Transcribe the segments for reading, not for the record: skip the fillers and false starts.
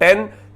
10,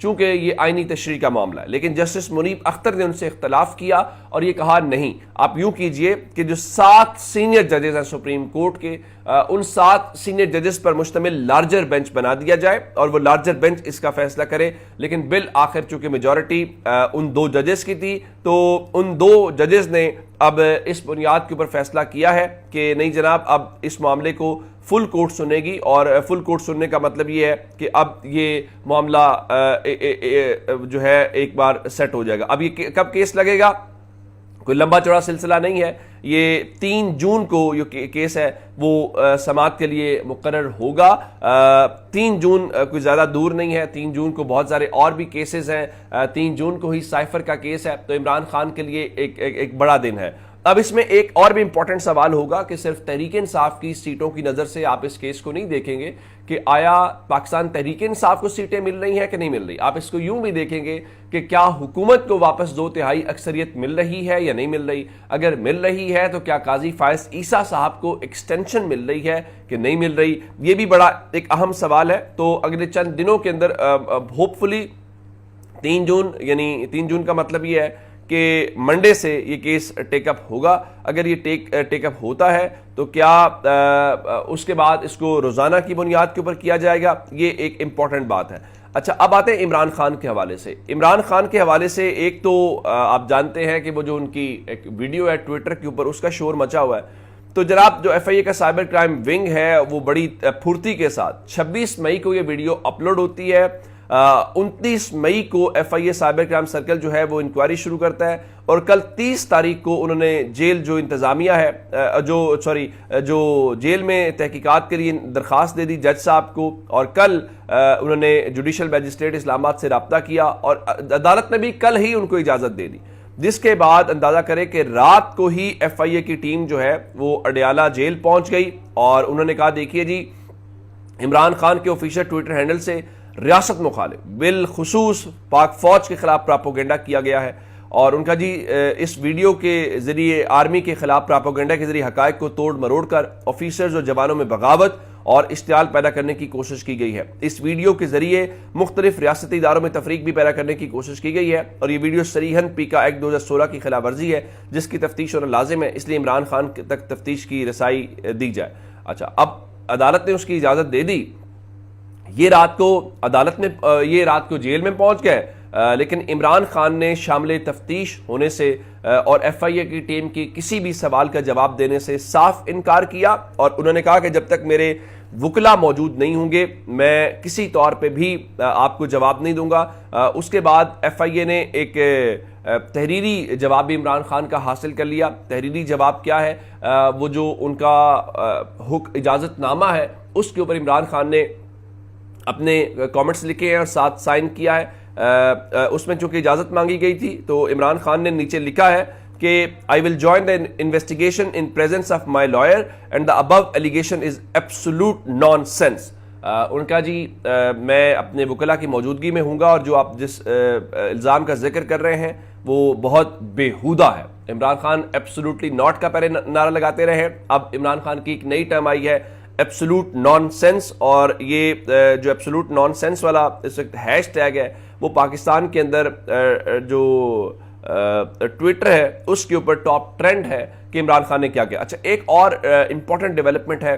چونکہ یہ آئینی تشریح کا معاملہ ہے. لیکن جسٹس منیب اختر نے ان سے اختلاف کیا اور یہ کہا نہیں، آپ یوں کیجئے کہ جو 7 سینئر ججز ہیں سپریم کورٹ کے، ان 7 سینئر ججز پر مشتمل لارجر بینچ بنا دیا جائے اور وہ لارجر بینچ اس کا فیصلہ کرے. لیکن بالآخر چونکہ میجورٹی ان 2 ججز کی تھی تو ان 2 ججز نے اب اس بنیاد کے اوپر فیصلہ کیا ہے کہ نہیں جناب، اب اس معاملے کو فل کورٹ سنے گی، اور فل کورٹ سننے کا مطلب یہ ہے کہ اب یہ معاملہ جو ہے ایک بار سیٹ ہو جائے گا. اب یہ کب کیس لگے گا، کوئی لمبا چوڑا سلسلہ نہیں ہے. یہ 3 جون کو یہ کیس ہے وہ سماعت کے لیے مقرر ہوگا. 3 جون کوئی زیادہ دور نہیں ہے. 3 جون کو بہت سارے اور بھی کیسز ہیں. 3 جون کو ہی سائفر کا کیس ہے، تو عمران خان کے لیے ایک بڑا دن ہے. اب اس میں ایک اور بھی امپورٹنٹ سوال ہوگا کہ صرف تحریک انصاف کی سیٹوں کی نظر سے آپ اس کیس کو نہیں دیکھیں گے کہ آیا پاکستان تحریک انصاف کو سیٹیں مل رہی ہیں کہ نہیں مل رہی. آپ اس کو یوں بھی دیکھیں گے کہ کیا حکومت کو واپس 2/3 اکثریت مل رہی ہے یا نہیں مل رہی. اگر مل رہی ہے تو کیا قاضی فائز عیسیٰ صاحب کو ایکسٹینشن مل رہی ہے کہ نہیں مل رہی. یہ بھی بڑا ایک اہم سوال ہے. تو اگلے چند دنوں کے اندر ہوپ فلی 3 جون، یعنی 3 جون کا مطلب یہ ہے کہ منڈے سے یہ کیس ٹیک اپ ہوگا. اگر یہ ٹیک اپ ہوتا ہے تو کیا اس کے بعد اس کو روزانہ کی بنیاد کے اوپر کیا جائے گا، یہ ایک امپورٹنٹ بات ہے. اچھا، اب آتے ہیں عمران خان کے حوالے سے. عمران خان کے حوالے سے ایک تو آپ جانتے ہیں کہ وہ جو ان کی ایک ویڈیو ہے ٹویٹر کے اوپر، اس کا شور مچا ہوا ہے. تو جناب جو ایف آئی اے کا سائبر کرائم ونگ ہے وہ بڑی پھرتی کے ساتھ 26 مئی کو یہ ویڈیو اپلوڈ ہوتی ہے. 29 مئی کو F I A cyber crime circle جو ہے وہ انکوائری شروع کرتا ہے، اور کل 30 تاریخ کو انہوں نے جیل جو انتظامیہ ہے جو جیل میں تحقیقات کے لیے درخواست دے دی جج صاحب کو، اور کل انہوں نے جوڈیشل میجسٹریٹ اسلام آباد سے رابطہ کیا اور عدالت نے بھی کل ہی ان کو اجازت دے دی. جس کے بعد اندازہ کرے کہ رات کو ہی ایف آئی اے کی ٹیم جو ہے وہ اڈیالہ جیل پہنچ گئی، اور انہوں نے کہا دیکھیے جی، عمران خان کے آفیشیل ٹویٹر ہینڈل سے ریاست مخالف بالخصوص پاک فوج کے خلاف پراپوگنڈا کیا گیا ہے، اور ان کا جی اس ویڈیو کے ذریعے آرمی کے خلاف پراپوگنڈا کے ذریعے حقائق کو توڑ مروڑ کر آفیسرز اور جوانوں میں بغاوت اور اشتعال پیدا کرنے کی کوشش کی گئی ہے. اس ویڈیو کے ذریعے مختلف ریاستی اداروں میں تفریق بھی پیدا کرنے کی کوشش کی گئی ہے، اور یہ ویڈیو صریحاً پیکا ایکٹ 2016 کی خلاف ورزی ہے جس کی تفتیش ہونا لازم ہے، اس لیے عمران خان تک تفتیش کی رسائی دی جائے. اچھا، اب عدالت نے اس کی اجازت دے دی. یہ رات کو جیل میں پہنچ گئے، لیکن عمران خان نے شامل تفتیش ہونے سے اور ایف آئی اے کی ٹیم کی کسی بھی سوال کا جواب دینے سے صاف انکار کیا، اور انہوں نے کہا کہ جب تک میرے وکلا موجود نہیں ہوں گے میں کسی طور پہ بھی آپ کو جواب نہیں دوں گا. اس کے بعد ایف آئی اے نے ایک تحریری جواب بھی عمران خان کا حاصل کر لیا. تحریری جواب کیا ہے؟ وہ جو ان کا اجازت نامہ ہے اس کے اوپر عمران خان نے اپنے کامنٹس لکھے ہیں اور ساتھ سائن کیا ہے. اس میں چونکہ اجازت مانگی گئی تھی تو عمران خان نے نیچے لکھا ہے کہ I will join the investigation in presence of my lawyer and the above allegation is absolute nonsense. ان کا جی میں اپنے وکلا کی موجودگی میں ہوں گا، اور جو آپ جس الزام کا ذکر کر رہے ہیں وہ بہت بیہودہ ہے. عمران خان ایبسولوٹلی ناٹ کا پہلے نعرہ لگاتے رہے. اب عمران خان کی ایک نئی ٹرم آئی ہے ایبسولوٹ نان سینس، اور یہ جو ایبسولوٹ نان سینس والا اس وقت ہیش ٹیگ ہے وہ پاکستان کے اندر جو ٹویٹر ہے اس کے اوپر ٹاپ ٹرینڈ ہے کہ عمران خان نے کیا کیا. اچھا، ایک اور امپورٹنٹ ڈیولپمنٹ ہے،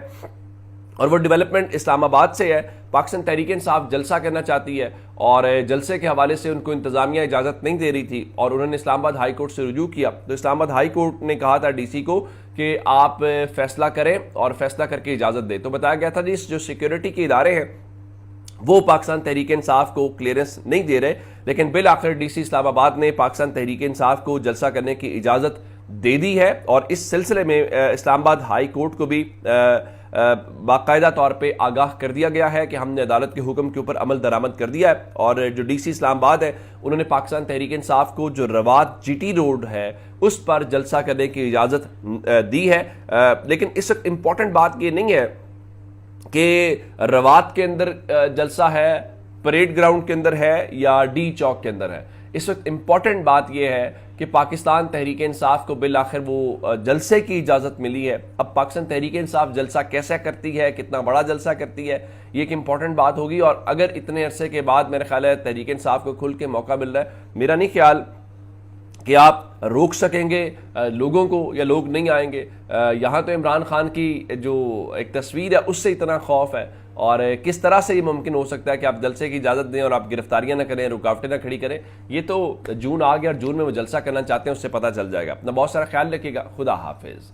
اور وہ ڈیولپمنٹ اسلام آباد سے ہے. پاکستان تحریک انصاف جلسہ کرنا چاہتی ہے، اور جلسے کے حوالے سے ان کو انتظامیہ اجازت نہیں دے رہی تھی، اور انہوں نے اسلام آباد ہائی کورٹ سے رجوع کیا. تو اسلام آباد ہائی کورٹ نے کہا تھا ڈی سی کو کہ آپ فیصلہ کریں اور فیصلہ کر کے اجازت دیں. تو بتایا گیا تھا جی جو سیکیورٹی کے ادارے ہیں وہ پاکستان تحریک انصاف کو کلیئرنس نہیں دے رہے، لیکن بالآخر ڈی سی اسلام آباد نے پاکستان تحریک انصاف کو جلسہ کرنے کی اجازت دے دی ہے، اور اس سلسلے میں اسلام آباد ہائی کورٹ کو بھی باقاعدہ طور پہ آگاہ کر دیا گیا ہے کہ ہم نے عدالت کے حکم کے اوپر عمل درآمد کر دیا ہے. اور جو ڈی سی اسلام آباد ہے انہوں نے پاکستان تحریک انصاف کو جو روات جی ٹی روڈ ہے اس پر جلسہ کرنے کی اجازت دی ہے. لیکن اس وقت امپورٹنٹ بات یہ نہیں ہے کہ روات کے اندر جلسہ ہے، پریڈ گراؤنڈ کے اندر ہے یا ڈی چوک کے اندر ہے. اس وقت امپورٹنٹ بات یہ ہے کہ پاکستان تحریک انصاف کو بالآخر وہ جلسے کی اجازت ملی ہے. اب پاکستان تحریک انصاف جلسہ کیسے کرتی ہے, کتنا بڑا جلسہ کرتی ہے, یہ ایک امپورٹنٹ بات ہوگی. اور اگر اتنے عرصے کے بعد میرا خیال ہے تحریک انصاف کو کھل کے موقع مل رہا ہے, میرا نہیں خیال کہ آپ روک سکیں گے لوگوں کو یا لوگ نہیں آئیں گے. یہاں تو عمران خان کی جو ایک تصویر ہے اس سے اتنا خوف ہے, اور کس طرح سے یہ ممکن ہو سکتا ہے کہ آپ جلسے کی اجازت دیں اور آپ گرفتاریاں نہ کریں, رکاوٹیں نہ کھڑی کریں. یہ تو جون آ گیا اور جون میں وہ جلسہ کرنا چاہتے ہیں, اس سے پتہ چل جائے گا. اپنا بہت سارا خیال رکھیے گا. خدا حافظ.